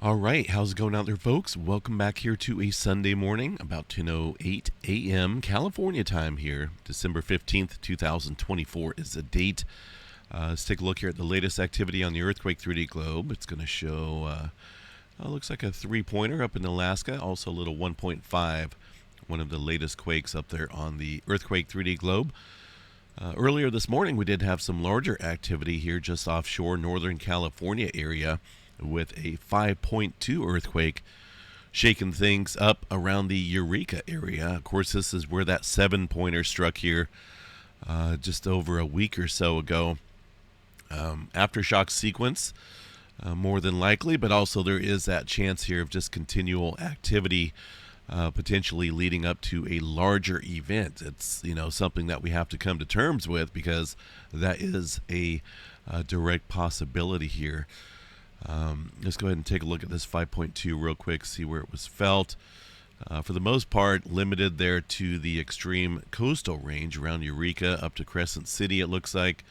All right, how's it going out there, folks? Welcome back here to a Sunday morning, about 10:08 a.m. California time here. December 15th, 2024 is the date. Let's take a look here at the latest activity on the earthquake 3D globe. It's going to show, looks like a three-pointer up in Alaska, also a little 1.5, one of the latest quakes up there on the earthquake 3D globe. Earlier this morning, we did have some larger activity here just offshore Northern California area, with a 5.2 earthquake shaking things up around the Eureka area. Of course, this is where that 7-pointer struck here just over a week or so ago. Aftershock sequence, more than likely, but also there is that chance here of just continual activity, potentially leading up to a larger event. It's something that we have to come to terms with, because that is a direct possibility here. Let's go ahead and take a look at this 5.2 real quick, see where it was felt. For the most part, limited there to the extreme coastal range around Eureka up to Crescent City, it looks like.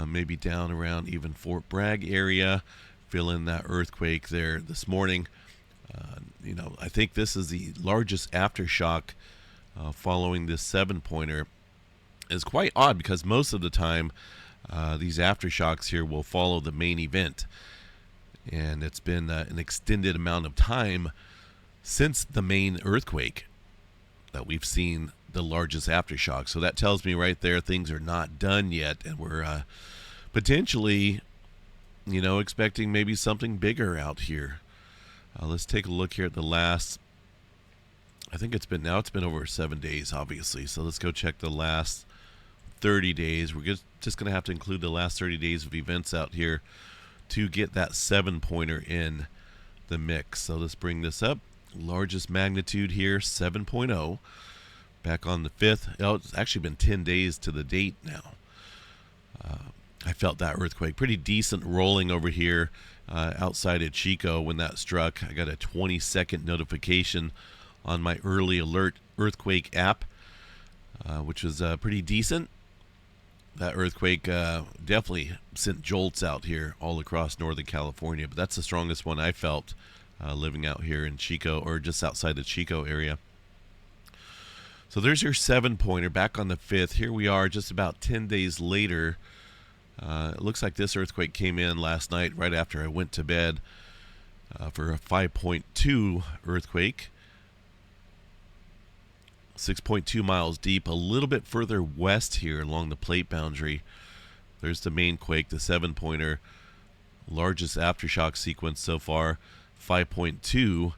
Maybe down around even Fort Bragg area. Feeling that earthquake there this morning. I think this is the largest aftershock following this 7-pointer. It's quite odd because most of the time these aftershocks here will follow the main event. And it's been an extended amount of time since the main earthquake that we've seen the largest aftershock. So that tells me right there things are not done yet, and we're potentially, expecting maybe something bigger out here. Let's take a look here at the last. I think it's been over 7 days, obviously. So let's go check the last 30 days. We're just going to have to include the last 30 days of events out here to get that 7-pointer in the mix. So let's bring this up. Largest magnitude here, 7.0. Back on the 5th. It's actually been 10 days to the date now. I felt that earthquake. Pretty decent rolling over here outside of Chico when that struck. I got a 20-second notification on my early alert earthquake app, which was pretty decent. That earthquake definitely sent jolts out here all across Northern California, but that's the strongest one I felt living out here in Chico, or just outside the Chico area. So there's your 7-pointer back on the 5th. Here we are just about 10 days later. It looks like this earthquake came in last night right after I went to bed for a 5.2 earthquake. 6.2 miles deep, a little bit further west here along the plate boundary. There's the main quake, the 7-pointer, largest aftershock sequence so far, 5.2.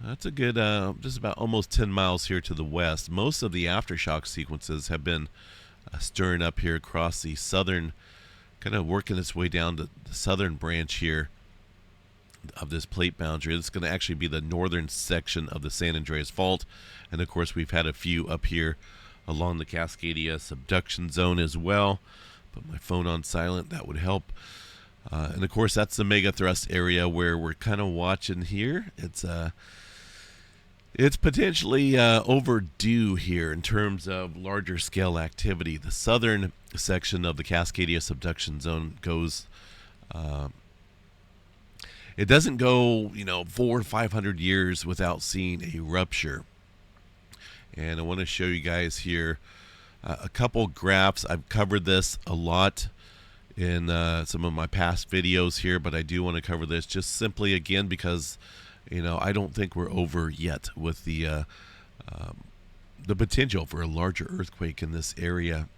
That's a good, just about almost 10 miles here to the west. Most of the aftershock sequences have been stirring up here across the southern, kind of working its way down to the southern branch here of this plate boundary. It's going to actually be the northern section of the San Andreas Fault. And of course, we've had a few up here along the Cascadia subduction zone as well. Put my phone on silent, that would help. And of course, that's the mega thrust area where we're kind of watching here. It's potentially overdue here in terms of larger scale activity. The southern section of the Cascadia subduction zone goes, it doesn't go, 400 or 500 years without seeing a rupture. And I want to show you guys here a couple graphs. I've covered this a lot in some of my past videos here, but I do want to cover this just simply again because I don't think we're over yet with the potential for a larger earthquake in this area.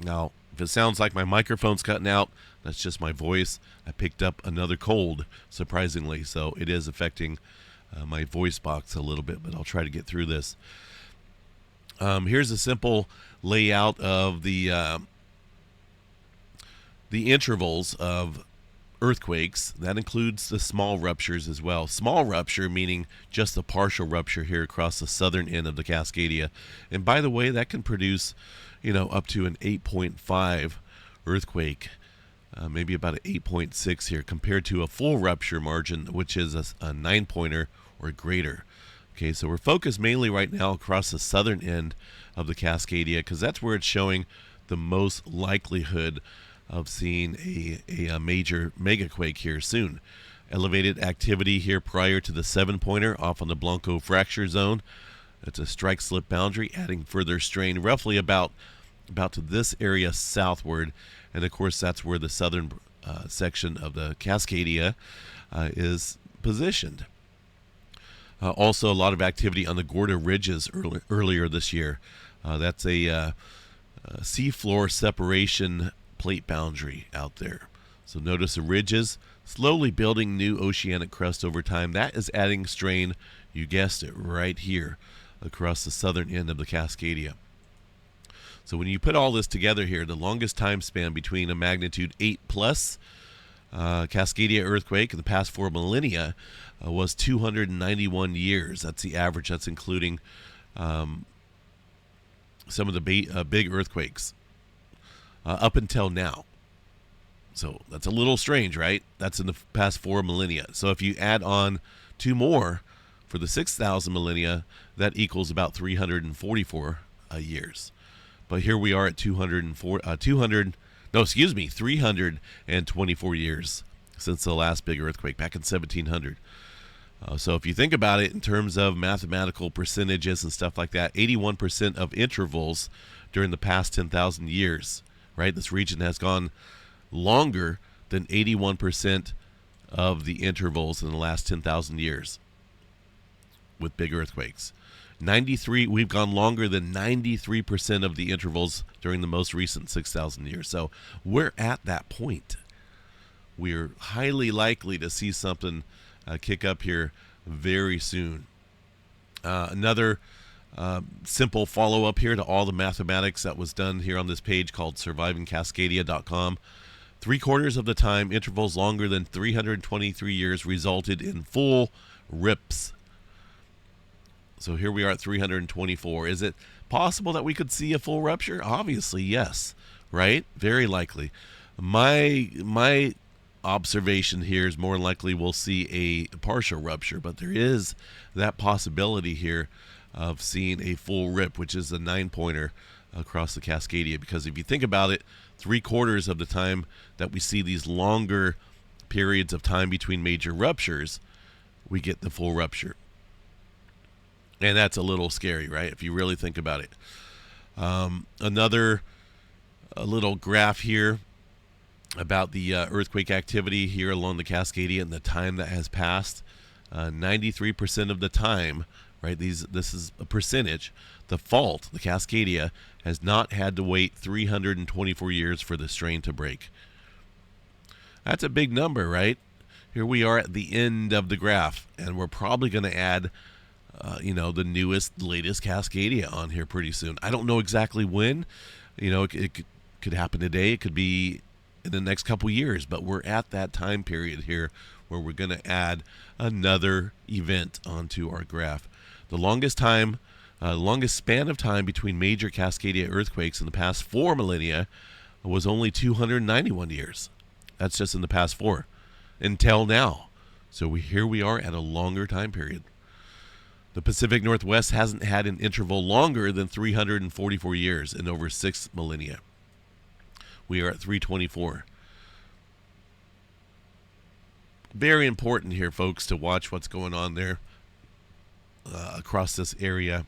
Now, if it sounds like my microphone's cutting out, that's just my voice. I picked up another cold, surprisingly, so it is affecting my voice box a little bit, but I'll try to get through this. Here's a simple layout of the intervals of earthquakes. That includes the small ruptures as well. Small rupture meaning just a partial rupture here across the southern end of the Cascadia. And by the way, that can produce, up to an 8.5 earthquake, maybe about an 8.6 here, compared to a full rupture margin, which is a 9-pointer or greater. Okay, so we're focused mainly right now across the southern end of the Cascadia because that's where it's showing the most likelihood of seeing a major megaquake here soon. Elevated activity here prior to the 7-pointer off on the Blanco fracture zone. It's a strike slip boundary, adding further strain roughly about to this area southward. And of course, that's where the southern section of the Cascadia is positioned. Also, a lot of activity on the Gorda Ridges earlier this year. That's a seafloor separation plate boundary out there. So notice the ridges slowly building new oceanic crust over time. That is adding strain, you guessed it, right here across the southern end of the Cascadia. So when you put all this together here, the longest time span between a magnitude 8 plus Cascadia earthquake in the past 4 millennia was 291 years. That's the average. That's including some of the big earthquakes up until now. So that's a little strange, right? That's in the past 4 millennia. So if you add on 2 more for the 6,000 millennia, that equals about 344 years. But here we are at 324 years since the last big earthquake back in 1700. So if you think about it in terms of mathematical percentages and stuff like that, 81% of intervals during the past 10,000 years, right? This region has gone longer than 81% of the intervals in the last 10,000 years with big earthquakes. We've gone longer than 93% of the intervals during the most recent 6,000 years. So we're at that point. We're highly likely to see something kick up here very soon. Another simple follow-up here to all the mathematics that was done here on this page called survivingcascadia.com. 3/4 of the time, intervals longer than 323 years resulted in full rips. So here we are at 324. Is it possible that we could see a full rupture? Obviously, yes. Right? Very likely. My observation here is more likely we'll see a partial rupture, but there is that possibility here of seeing a full rip, which is a 9-pointer across the Cascadia. Because if you think about it, 3/4 of the time that we see these longer periods of time between major ruptures, we get the full rupture. And that's a little scary, right? If you really think about it. Another little graph here about the earthquake activity here along the Cascadia and the time that has passed. 93% of the time, right? This is a percentage. The fault, the Cascadia, has not had to wait 324 years for the strain to break. That's a big number, right? Here we are at the end of the graph, and we're probably going to add the latest Cascadia on here pretty soon. I don't know exactly when. It could happen today. It could be in the next couple years. But we're at that time period here where we're going to add another event onto our graph. The longest span of time between major Cascadia earthquakes in the past 4 millennia was only 291 years. That's just in the past 4 until now. So here we are at a longer time period. The Pacific Northwest hasn't had an interval longer than 344 years in over 6 millennia. We are at 324. Very important here, folks, to watch what's going on there across this area.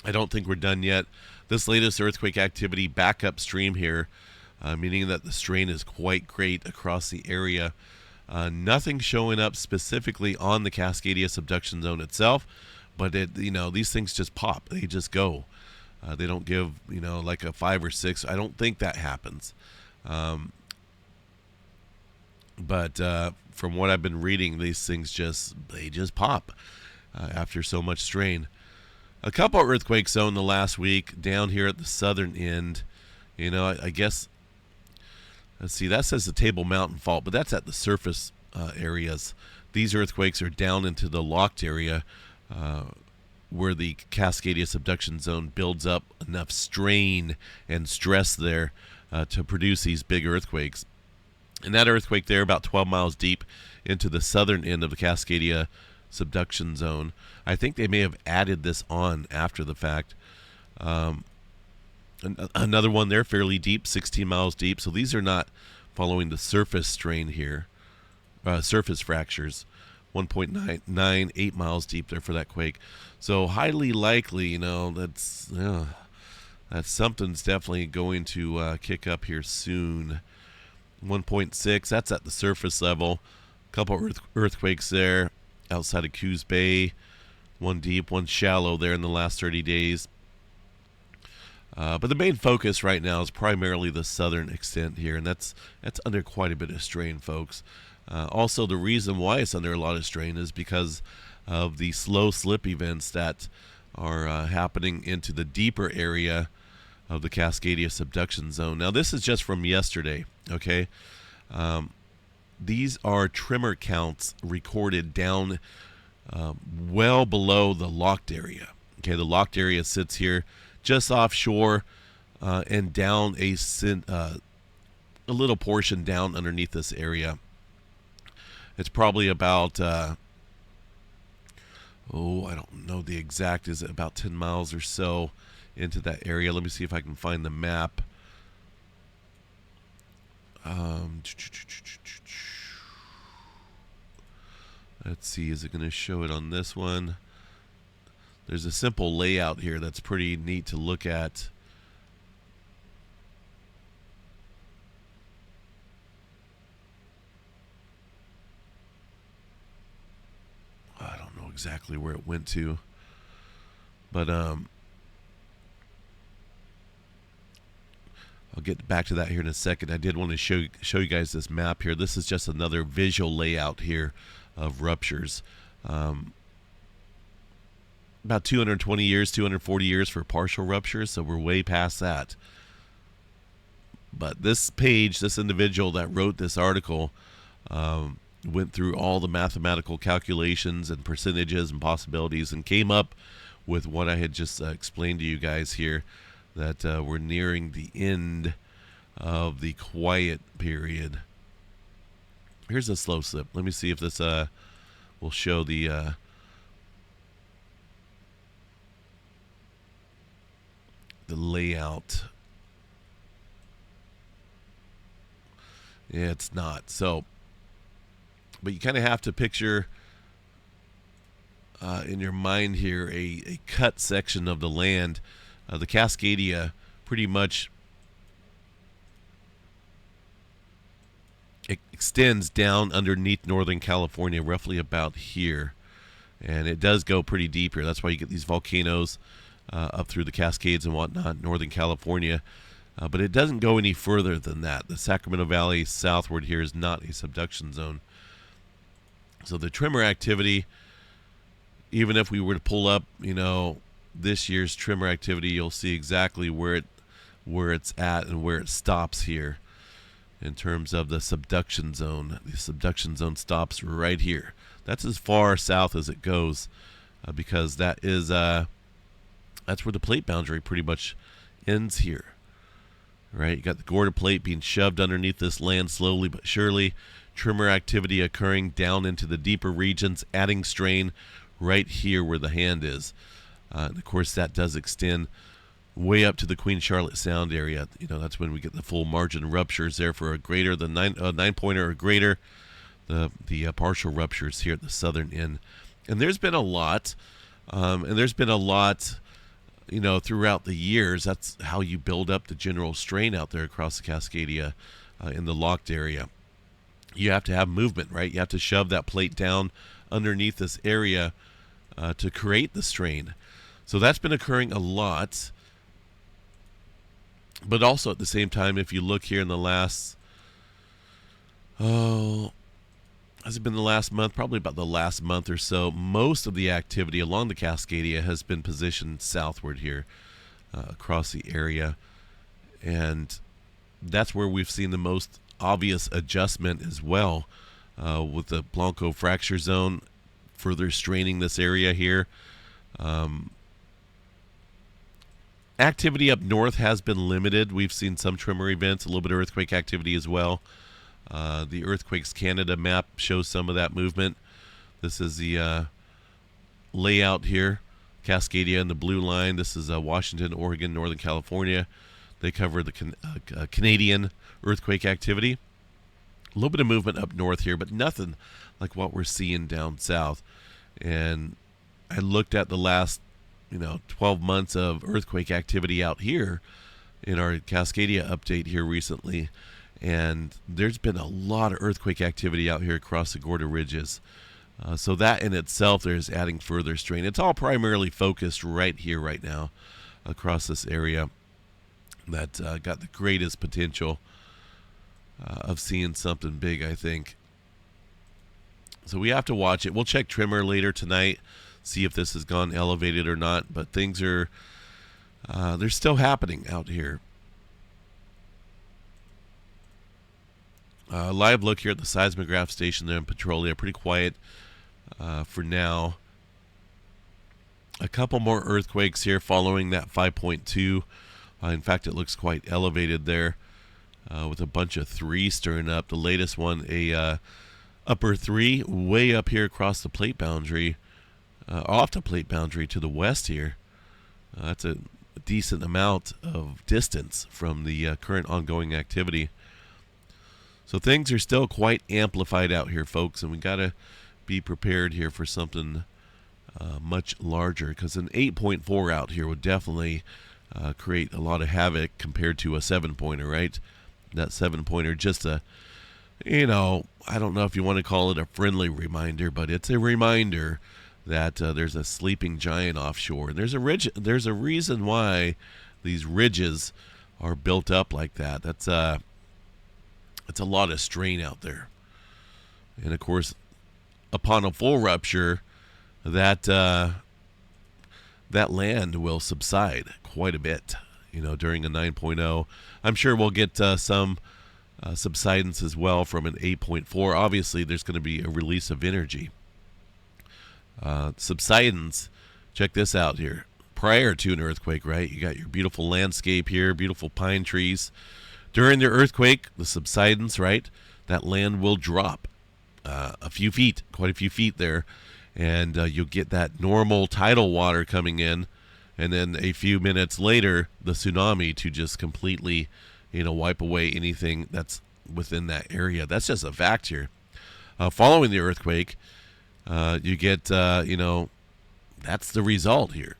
I don't think we're done yet. This latest earthquake activity back upstream here, meaning that the strain is quite great across the area. Nothing showing up specifically on the Cascadia subduction zone itself, but these things just pop. They just go. They don't give like a 5 or 6. I don't think that happens. But from what I've been reading, these things just pop after so much strain. A couple of earthquakes though in the last week down here at the southern end. I guess. Let's see, that says the Table Mountain Fault, but that's at the surface areas. These earthquakes are down into the locked area where the Cascadia subduction zone builds up enough strain and stress there to produce these big earthquakes. And that earthquake there, about 12 miles deep into the southern end of the Cascadia subduction zone. I think they may have added this on after the fact. Another one there, fairly deep, 16 miles deep. So these are not following the surface strain here. surface fractures. 1.98 miles deep there for that quake. So highly likely, that something's definitely going to kick up here soon. 1.6, that's at the surface level. A couple earthquakes there outside of Coos Bay. One deep, one shallow there in the last 30 days. But the main focus right now is primarily the southern extent here, and that's under quite a bit of strain, folks. Also, the reason why it's under a lot of strain is because of the slow slip events that are happening into the deeper area of the Cascadia subduction zone. Now, this is just from yesterday, okay? These are tremor counts recorded down well below the locked area. Okay, the locked area sits here just offshore and down a little portion down underneath this area. It's probably about, I don't know the exact, is it about 10 miles or so into that area? Let me see if I can find the map. Let's see, is it going to show it on this one? There's a simple layout here that's pretty neat to look at. I don't know exactly where it went to, but I'll get back to that here in a second. I did want to show you guys this map here. This is just another visual layout here of ruptures. About 220 years, 240 years for partial ruptures, so we're way past that. But this page, this individual that wrote this article, went through all the mathematical calculations and percentages and possibilities and came up with what I had just explained to you guys here, that we're nearing the end of the quiet period. Here's a slow slip. Let me see if this will show the layout. Yeah, it's not. So, but you kind of have to picture in your mind here a cut section of the land. The Cascadia pretty much extends down underneath Northern California, roughly about here. And it does go pretty deep here. That's why you get these volcanoes up through the Cascades and whatnot, Northern California. But it doesn't go any further than that. The Sacramento Valley southward here is not a subduction zone. So the tremor activity, even if we were to pull up, this year's tremor activity, you'll see exactly where it's at and where it stops here in terms of the subduction zone. The subduction zone stops right here. That's as far south as it goes because that is that's where the plate boundary pretty much ends here. Right? You got the Gorda plate being shoved underneath this land slowly but surely. Tremor activity occurring down into the deeper regions, adding strain right here where the hand is. And of course, that does extend way up to the Queen Charlotte Sound area. That's when we get the full margin ruptures there for a greater than 9-pointer or greater. The partial ruptures here at the southern end. And there's been a lot. Throughout the years. That's how you build up the general strain out there across the Cascadia in the locked area. You have to have movement, right? You have to shove that plate down underneath this area to create the strain. So that's been occurring a lot. But also at the same time, if you look here in the last, has it been the last month? Probably about the last month or so. Most of the activity along the Cascadia has been positioned southward here across the area. And that's where we've seen the most obvious adjustment as well with the Blanco fracture zone further straining this area here. Activity up north has been limited. We've seen some tremor events, a little bit of earthquake activity as well. The Earthquakes Canada map shows some of that movement. This is the layout here. Cascadia in the blue line. This is Washington, Oregon, Northern California. They cover the Canadian earthquake activity. A little bit of movement up north here, but nothing like what we're seeing down south. And I looked at the last 12 months of earthquake activity out here in our Cascadia update here recently, and there's been a lot of earthquake activity out here across the Gorda Ridges. So that in itself is adding further strain. It's all primarily focused right here, right now, across this area that got the greatest potential of seeing something big, I think. So we have to watch it. We'll check tremor later tonight, see if this has gone elevated or not. But things are they're still happening out here. Live look here at the seismograph station there in Petrolia. Pretty quiet for now. A couple more earthquakes here following that 5.2. In fact, it looks quite elevated there with a bunch of 3 stirring up. The latest one, a upper 3, way up here across the plate boundary, off the plate boundary to the west here. That's a decent amount of distance from the current ongoing activity. So things are still quite amplified out here, folks, and we got to be prepared here for something much larger, because an 8.4 out here would definitely create a lot of havoc compared to a 7-pointer, right? That 7-pointer, just a, I don't know if you want to call it a friendly reminder, but it's a reminder that there's a sleeping giant offshore. And there's a reason why these ridges are built up like that. That's it's a lot of strain out there. And of course, upon a full rupture, that land will subside quite a bit, during a 9.0. I'm sure we'll get some subsidence as well from an 8.4. Obviously, there's going to be a release of energy. Subsidence, check this out here. Prior to an earthquake, right? You got your beautiful landscape here, beautiful pine trees. During the earthquake, the subsidence, right? That land will drop a few feet, quite a few feet there. And you'll get that normal tidal water coming in. And then a few minutes later, the tsunami to just completely, wipe away anything that's within that area. That's just a fact here. Following the earthquake, you get, that's the result here.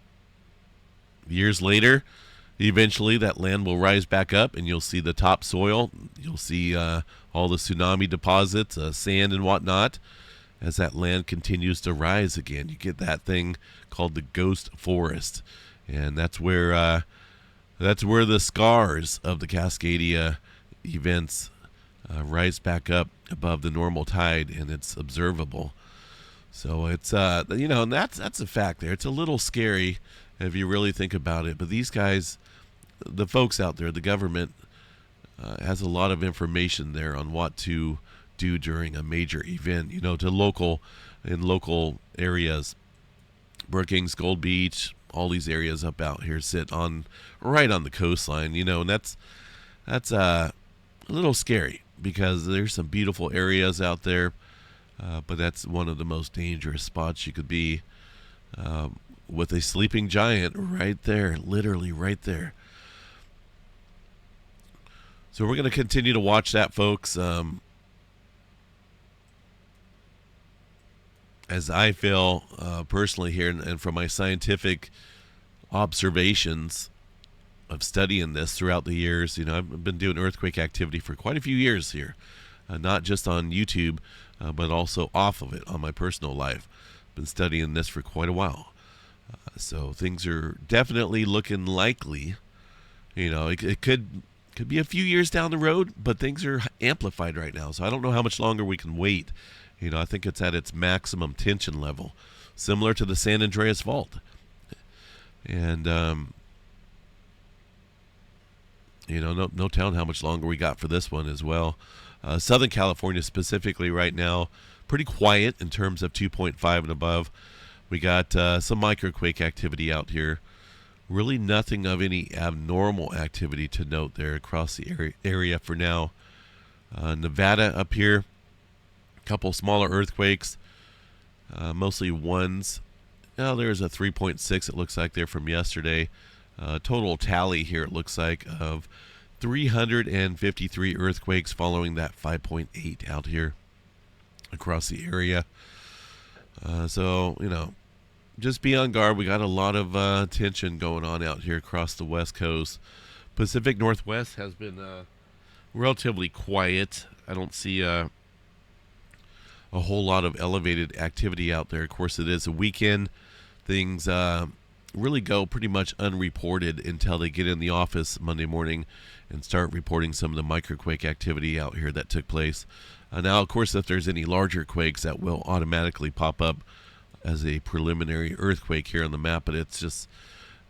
Years later, eventually that land will rise back up and you'll see the topsoil. You'll see all the tsunami deposits, sand and whatnot. As that land continues to rise again, you get that thing called the ghost forest. And that's where the scars of the Cascadia events rise back up above the normal tide, and it's observable. So it's and that's a fact there. It's a little scary if you really think about it. But these guys, the folks out there, the government has a lot of information there on what to do during a major event. To local areas, Brookings, Gold Beach, all these areas up out here sit right on the coastline. And that's a little scary because there's some beautiful areas out there, but that's one of the most dangerous spots you could be, with a sleeping giant right there, literally right there. So we're going to continue to watch that, folks. As I feel personally here, and from my scientific observations of studying this throughout the years, I've been doing earthquake activity for quite a few years here, not just on YouTube, but also off of it on my personal life. Been studying this for quite a while. So things are definitely looking likely. It could be a few years down the road, but things are amplified right now. So I don't know how much longer we can wait. I think it's at its maximum tension level, similar to the San Andreas Fault. And, no telling how much longer we got for this one as well. Southern California specifically right now, pretty quiet in terms of 2.5 and above. We got some microquake activity out here. Really nothing of any abnormal activity to note there across the area for now. Nevada up here. Couple smaller earthquakes, mostly ones. Now there's a 3.6 it looks like there from yesterday. Total tally here it looks like of 353 earthquakes following that 5.8 out here across the area. So, just be on guard. We got a lot of tension going on out here across the West Coast. Pacific Northwest has been relatively quiet. I don't see a whole lot of elevated activity out there. Of course, it is a weekend. Things really go pretty much unreported until they get in the office Monday morning and start reporting some of the microquake activity out here that took place. Now, of course, if there's any larger quakes, that will automatically pop up as a preliminary earthquake here on the map. But it's just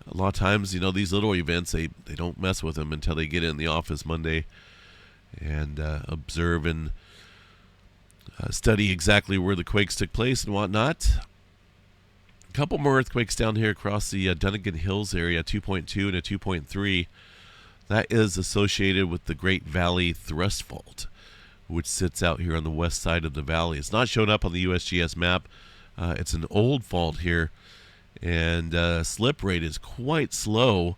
a lot of times, these little events, they don't mess with them until they get in the office Monday and observe and study exactly where the quakes took place and whatnot. A couple more earthquakes down here across the Dunnigan Hills area, 2.2 and a 2.3. That is associated with the Great Valley Thrust Fault, which sits out here on the west side of the valley. It's not shown up on the USGS map. It's an old fault here, and slip rate is quite slow.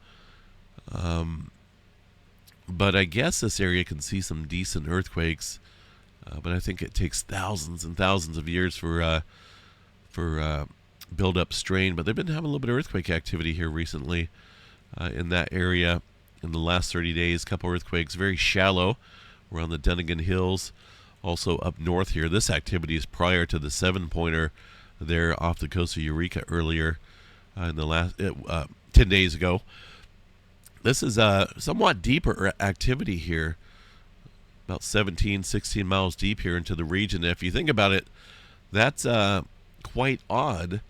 But I guess this area can see some decent earthquakes. But I think it takes thousands and thousands of years for build-up strain. But they've been having a little bit of earthquake activity here recently in that area in the last 30 days. A couple earthquakes, very shallow, around the Dunnigan Hills. Also up north here. This activity is prior to the 7-pointer there off the coast of Eureka earlier in the last 10 days ago. This is a somewhat deeper activity here, about 17, 16 miles deep here into the region. If you think about it, that's quite odd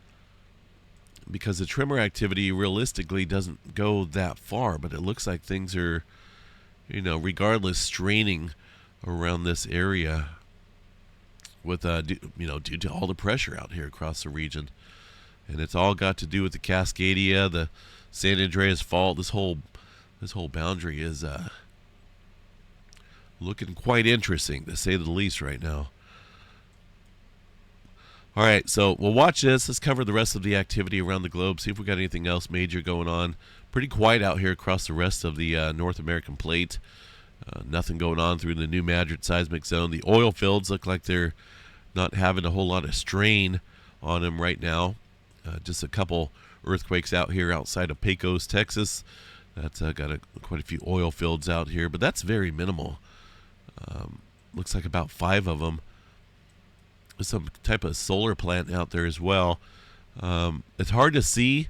because the tremor activity realistically doesn't go that far, but it looks like things are, regardless, straining around this area with, due to all the pressure out here across the region. And it's all got to do with the Cascadia, the San Andreas Fault. This whole boundary is looking quite interesting, to say the least, right now. All right, so we'll watch this. Let's cover the rest of the activity around the globe, see if we got anything else major going on. Pretty quiet out here across the rest of the North American plate. Nothing going on through the New Madrid seismic zone. The oil fields look like they're not having a whole lot of strain on them right now. Just a couple earthquakes out here outside of Pecos, Texas. That's got quite a few oil fields out here, but that's very minimal. Looks like about 5 of them. There's some type of solar plant out there as well. It's hard to see,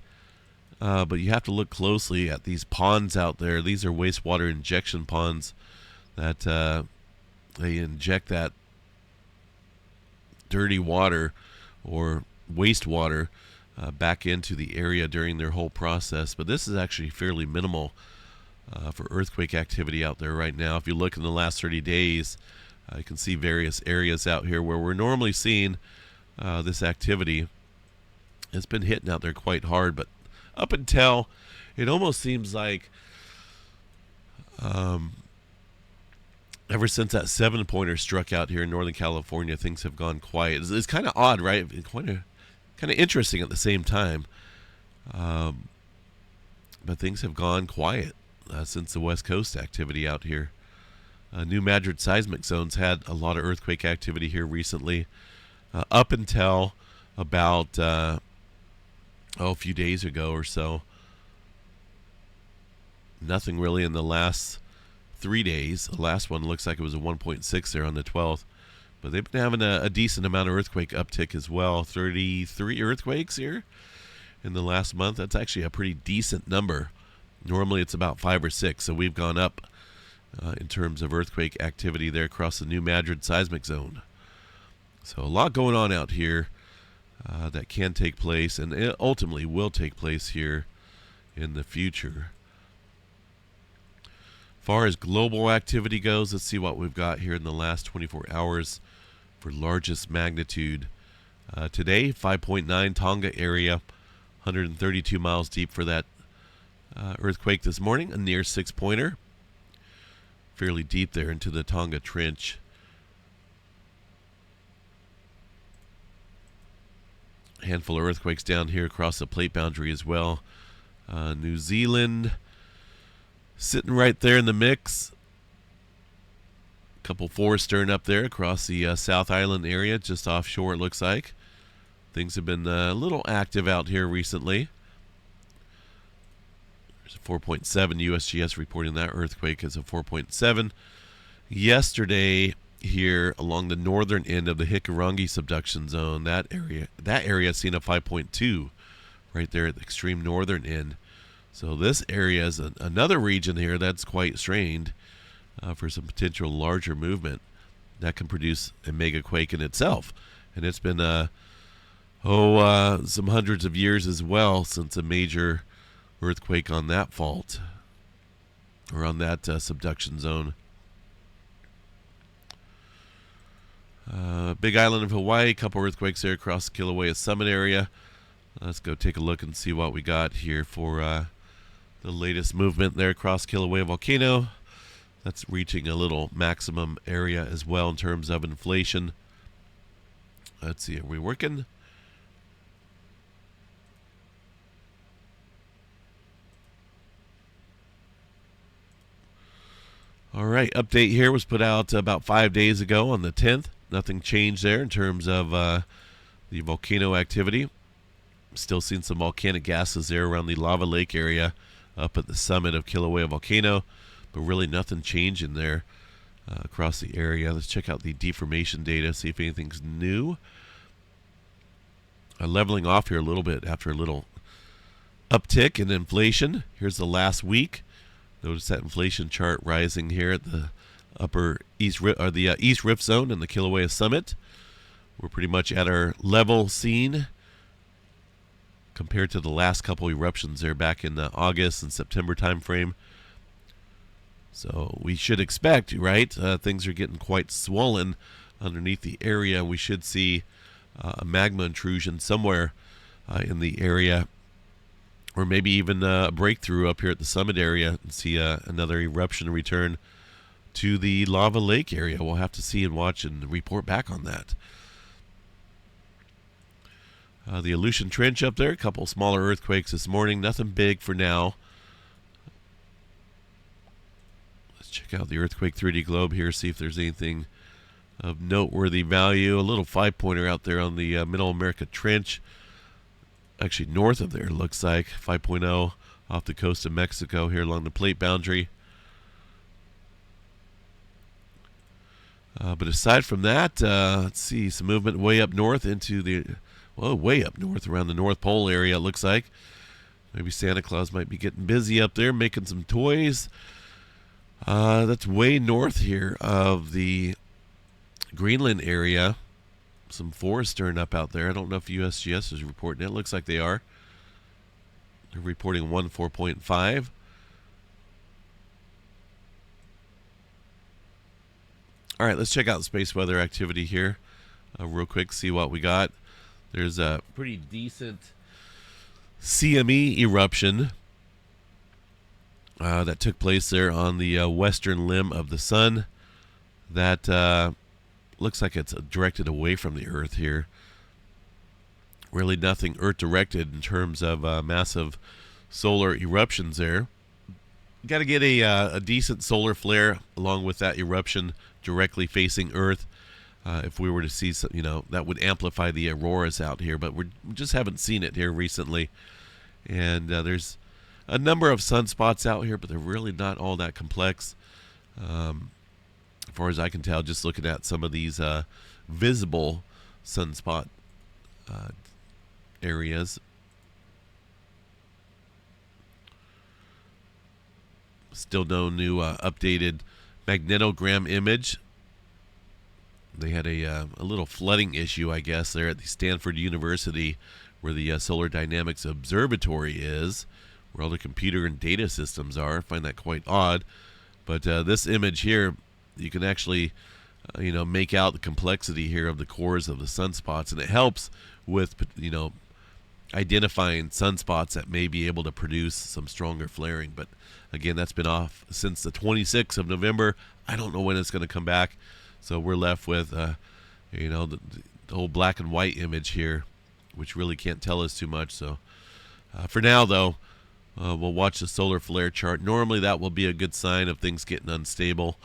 but you have to look closely at these ponds out there. These are wastewater injection ponds that they inject that dirty water or wastewater back into the area during their whole process. But this is actually fairly minimal for earthquake activity out there right now. If you look in the last 30 days, you can see various areas out here where we're normally seeing this activity. It's been hitting out there quite hard, but up until it almost seems like ever since that 7-pointer struck out here in Northern California, things have gone quiet. It's kind of odd, right? Kind of interesting at the same time. But things have gone quiet since the West Coast activity out here. New Madrid seismic zones had a lot of earthquake activity here recently, up until about a few days ago or so. Nothing really in the last 3 days. The last one looks like it was a 1.6 there on the 12th. But they've been having a decent amount of earthquake uptick as well. 33 earthquakes here in the last month. That's actually a pretty decent number. Normally it's about 5 or 6, so we've gone up in terms of earthquake activity there across the New Madrid seismic zone. So a lot going on out here that can take place, and it ultimately will take place here in the future. As far as global activity goes, let's see what we've got here in the last 24 hours for largest magnitude. Today, 5.9 Tonga area, 132 miles deep for that earthquake this morning, a near 6-pointer. Fairly deep there into the Tonga Trench. A handful of earthquakes down here across the plate boundary as well. New Zealand, sitting right there in the mix. A couple fours stirring up there across the South Island area, just offshore it looks like. Things have been a little active out here recently. There's a 4.7 USGS reporting that earthquake as a 4.7. Yesterday here along the northern end of the Hikurangi subduction zone, that area has seen a 5.2 right there at the extreme northern end. So this area is another region here that's quite strained for some potential larger movement that can produce a mega quake in itself. And it's been some hundreds of years as well since a major earthquake on that fault or on that subduction zone. Big Island of Hawaii, a couple earthquakes there across the Kilauea Summit area. Let's go take a look and see what we got here for the latest movement there across Kilauea Volcano. That's reaching a little maximum area as well in terms of inflation. Let's see, are we working? All right, update here was put out about 5 days ago on the 10th. Nothing changed there in terms of the volcano activity. Still seeing some volcanic gases there around the lava lake area up at the summit of Kilauea Volcano, but really nothing changing there across the area. Let's check out the deformation data, see if anything's new. Leveling off here a little bit after a little uptick in inflation. Here's the last week. Notice that inflation chart rising here at the upper east rift zone in the Kilauea Summit. We're pretty much at our level seen compared to the last couple eruptions there back in the August and September time frame. So we should expect, right? Things are getting quite swollen underneath the area. We should see a magma intrusion somewhere in the area, or maybe even a breakthrough up here at the summit area and see another eruption return to the lava lake area. We'll have to see and watch and report back on that. The Aleutian Trench up there, a couple smaller earthquakes this morning. Nothing big for now. Let's check out the earthquake 3D globe here, see if there's anything of noteworthy value. A little 5-pointer out there on the Middle America Trench. Actually north of there, looks like 5.0 off the coast of Mexico here along the plate boundary. But aside from that, let's see, some movement way up north into the, way up north around the North Pole area, it looks like. Maybe Santa Claus might be getting busy up there making some toys. That's way north here of the Greenland area. Some forest stirring up out there. I don't know if USGS is reporting it. It looks like they are. They're reporting 4.5. All right, let's check out the space weather activity here real quick, see what we got. There's a pretty decent CME eruption that took place there on the western limb of the sun. That looks like it's directed away from the Earth here. Really nothing Earth-directed in terms of massive solar eruptions there. Got to get a decent solar flare along with that eruption directly facing Earth. If we were to see, that would amplify the auroras out here, but we just haven't seen it here recently. And there's a number of sunspots out here, but they're really not all that complex. As far as I can tell, just looking at some of these visible sunspot areas. Still no new updated magnetogram image. They had a little flooding issue, I guess, there at the Stanford University, where the Solar Dynamics Observatory is, where all the computer and data systems are. I find that quite odd. But this image here, you can actually, make out the complexity here of the cores of the sunspots, and it helps with, identifying sunspots that may be able to produce some stronger flaring. But again, that's been off since the 26th of November. I don't know when it's going to come back. So we're left with, the whole black and white image here, which really can't tell us too much. So for now, though, We'll watch the solar flare chart. Normally that will be a good sign of things getting unstable.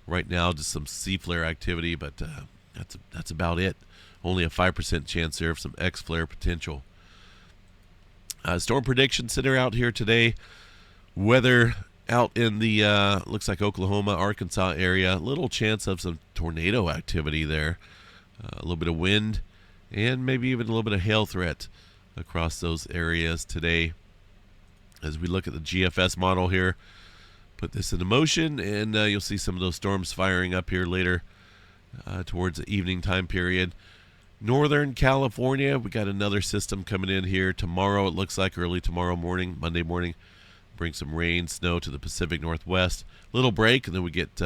Right now, just some C flare activity, but that's about it. Only a 5% chance there of some X flare potential. Storm predictions that are out here today. Weather out in the looks like Oklahoma, Arkansas area. Little chance of some tornado activity there. A little bit of wind and maybe even a little bit of hail threat across those areas today. As we look at the GFS model here, put this into motion, and you'll see some of those storms firing up here later towards the evening time period. Northern California, we got another system coming in here tomorrow. It looks like early tomorrow morning, Monday morning. Bring some rain, snow to the Pacific Northwest. Little break, and then we get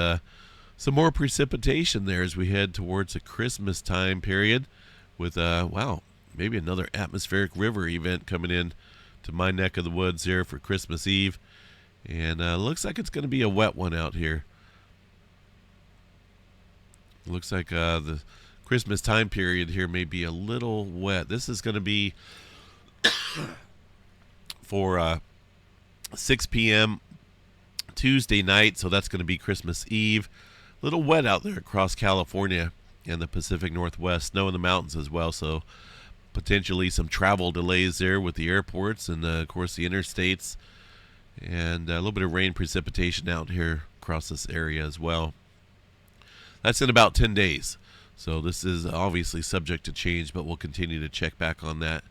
some more precipitation there as we head towards the Christmas time period with, maybe another atmospheric river event coming in to my neck of the woods here for Christmas Eve. And looks like it's going to be a wet one out here. Looks like the Christmas time period here may be a little wet. This is going to be for 6 p.m. Tuesday night, so that's going to be Christmas Eve. A little wet out there across California and the Pacific Northwest. Snow in the mountains as well, so potentially some travel delays there with the airports and, of course, the interstates. And a little bit of rain precipitation out here across this area as well. That's in about 10 days. So this is obviously subject to change, but we'll continue to check back on that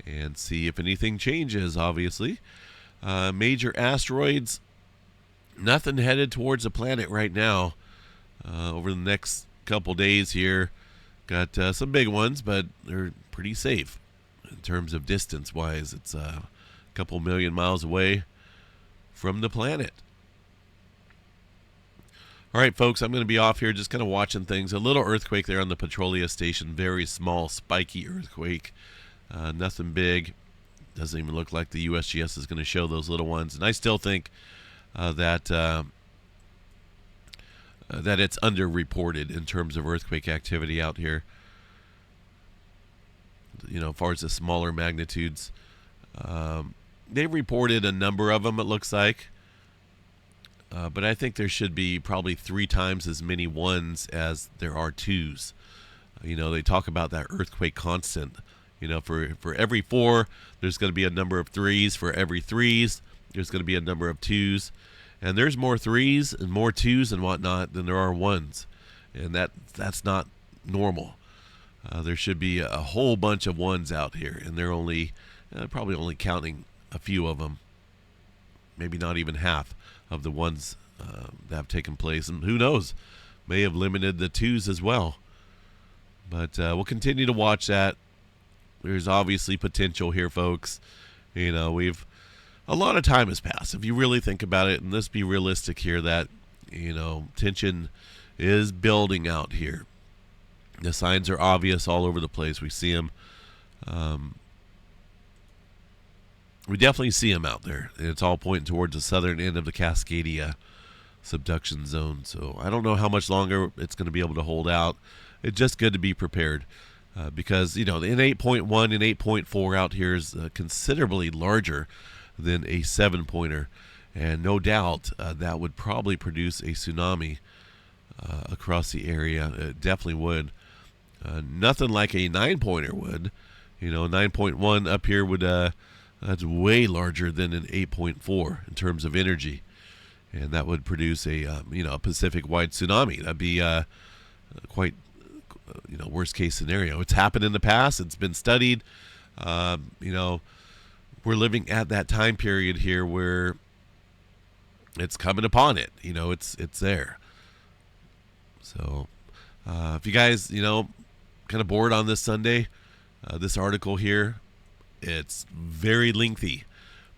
and see if anything changes, obviously. Major asteroids, nothing headed towards the planet right now. Over the next couple days here, got some big ones, but they're pretty safe in terms of distance-wise. It's a couple million miles away from the planet. All right, folks, I'm going to be off here just kind of watching things. A little earthquake there on the Petrolia station. Very small, spiky earthquake. Nothing big. Doesn't even look like the USGS is going to show those little ones. And I still think that it's underreported in terms of earthquake activity out here. As far as the smaller magnitudes. They've reported a number of them, it looks like. But I think there should be probably 3 times as many ones as there are twos. They talk about that earthquake constant. For every 4, there's going to be a number of 3s. For every 3s, there's going to be a number of 2s. And there's more 3s and more 2s and whatnot than there are 1s. And that's not normal. There should be a whole bunch of 1s out here. And they're probably only counting a few of them. Maybe not even half of the ones that have taken place. And who knows, may have limited the 2s as well. But we'll continue to watch that. There's obviously potential here, folks. A lot of time has passed. If you really think about it, and let's be realistic here, that, tension is building out here. The signs are obvious all over the place. We see them. We definitely see them out there. And it's all pointing towards the southern end of the Cascadia subduction zone. So I don't know how much longer it's going to be able to hold out. It's just good to be prepared. Because, in 8.1 and 8.4 out here is considerably larger than a 7-pointer. And no doubt that would probably produce a tsunami across the area. It definitely would. Nothing like a 9-pointer would. 9.1 up here would, that's way larger than an 8.4 in terms of energy. And that would produce a Pacific-wide tsunami. That'd be quite worst case scenario. It's happened in the past. It's been studied. We're living at that time period here where it's coming upon it. It's there. So if you guys, kind of bored on this Sunday, this article here, it's very lengthy,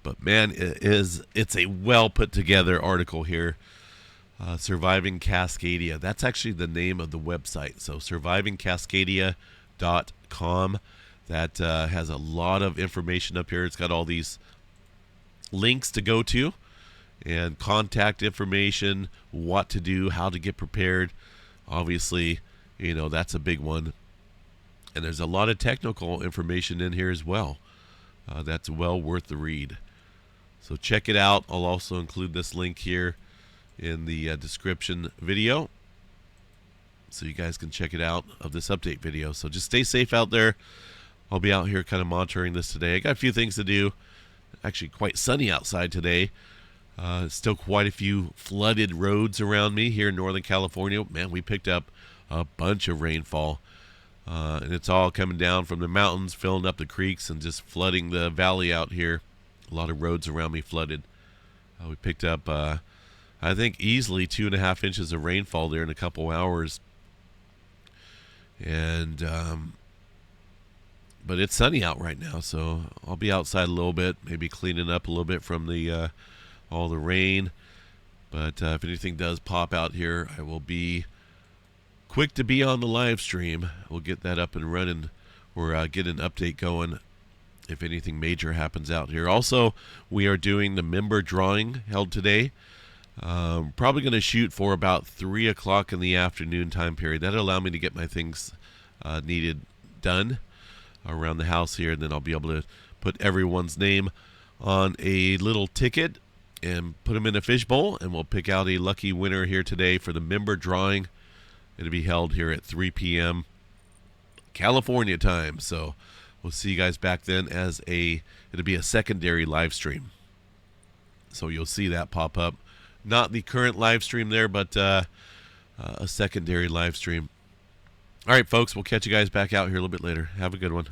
but man, it's a well put together article here. Surviving Cascadia. That's actually the name of the website. So survivingcascadia.com. That has a lot of information up here. It's got all these links to go to and contact information, what to do, how to get prepared. Obviously, that's a big one. And there's a lot of technical information in here as well. That's well worth the read. So check it out. I'll also include this link here in the description video, so you guys can check it out of this update video. So just stay safe out there. I'll be out here kind of monitoring this today. I got a few things to do. Actually quite sunny outside today. Still quite a few flooded roads around me here in Northern California. Man, we picked up a bunch of rainfall. And it's all coming down from the mountains, filling up the creeks and just flooding the valley out here. A lot of roads around me flooded. We picked up, I think, easily 2.5 inches of rainfall there in a couple hours. And but it's sunny out right now, so I'll be outside a little bit, maybe cleaning up a little bit from the all the rain. But if anything does pop out here, I will be quick to be on the live stream. We'll get that up and running, or get an update going if anything major happens out here. Also, we are doing the member drawing held today. Probably going to shoot for about 3 o'clock in the afternoon time period. That'll allow me to get my things needed done around the house here, and then I'll be able to put everyone's name on a little ticket and put them in a fishbowl, and we'll pick out a lucky winner here today for the member drawing. It'll be held here at 3 p.m. California time. So we'll see you guys back then it'll be a secondary live stream. So you'll see that pop up. Not the current live stream there, but a secondary live stream. All right, folks, we'll catch you guys back out here a little bit later. Have a good one.